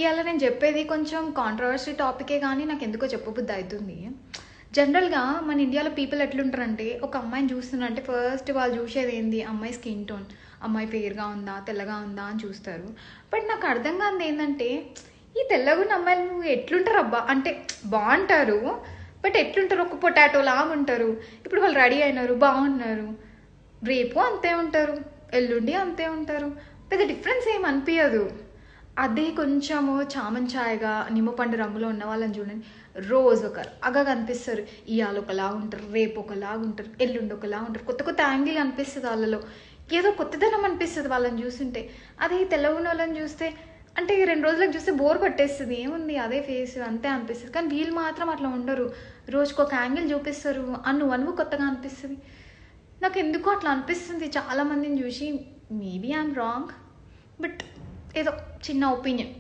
ఇవాళ నేను చెప్పేది కొంచెం కాంట్రవర్సీ టాపికే కానీ నాకు ఎందుకో చెప్పబుద్ధి అవుతుంది. జనరల్గా మన ఇండియాలో పీపుల్ ఎట్లుంటారంటే, ఒక అమ్మాయిని చూస్తున్నారంటే ఫస్ట్ వాళ్ళు చూసేది ఏంది, అమ్మాయి స్కిన్ టోన్, అమ్మాయి ఫెయిర్గా ఉందా తెల్లగా ఉందా అని చూస్తారు. బట్ నాకు అర్థం కానిది ఏంటంటే, ఈ తెల్లగున్న అమ్మాయిలు ఎట్లుంటారు అబ్బా అంటే బాగుంటారు, బట్ ఎట్లుంటారు, ఒక పొటాటో లాగా ఉంటారు. ఇప్పుడు వాళ్ళు రెడీ అయినారు బాగున్నారు, రేపు అంతే ఉంటారు, ఎల్లుండి అంతే ఉంటారు, పెద్ద డిఫరెన్స్ ఏం అనిపించదు. అదే కొంచెము చామంచాయగా నిమ్మపండు రంగులో ఉన్న వాళ్ళని చూడండి, రోజు ఒకరు అగా కనిపిస్తారు. ఇవాళ ఒకలా ఉంటారు, రేపు ఒకలాగా ఉంటారు, ఎల్లుండి ఒకలా ఉంటారు, కొత్త కొత్త యాంగిల్ అనిపిస్తుంది వాళ్ళలో, ఏదో కొత్తదనం అనిపిస్తుంది వాళ్ళని చూస్తుంటే. అదే తెల్లగున్న వాళ్ళని చూస్తే అంటే 2 రోజులకు చూస్తే బోర్ కొట్టేస్తుంది, ఏముంది అదే ఫేస్ అంతే అనిపిస్తుంది. కానీ వీళ్ళు మాత్రం అట్లా ఉండరు, రోజుకు ఒక యాంగిల్ చూపిస్తారు, అను కొత్తగా అనిపిస్తుంది. నాకు ఎందుకో అట్లా అనిపిస్తుంది చాలామందిని చూసి. మేబీ ఐఎమ్ రాంగ్, బట్ ఏదో చిన్న ఒపీనియన్.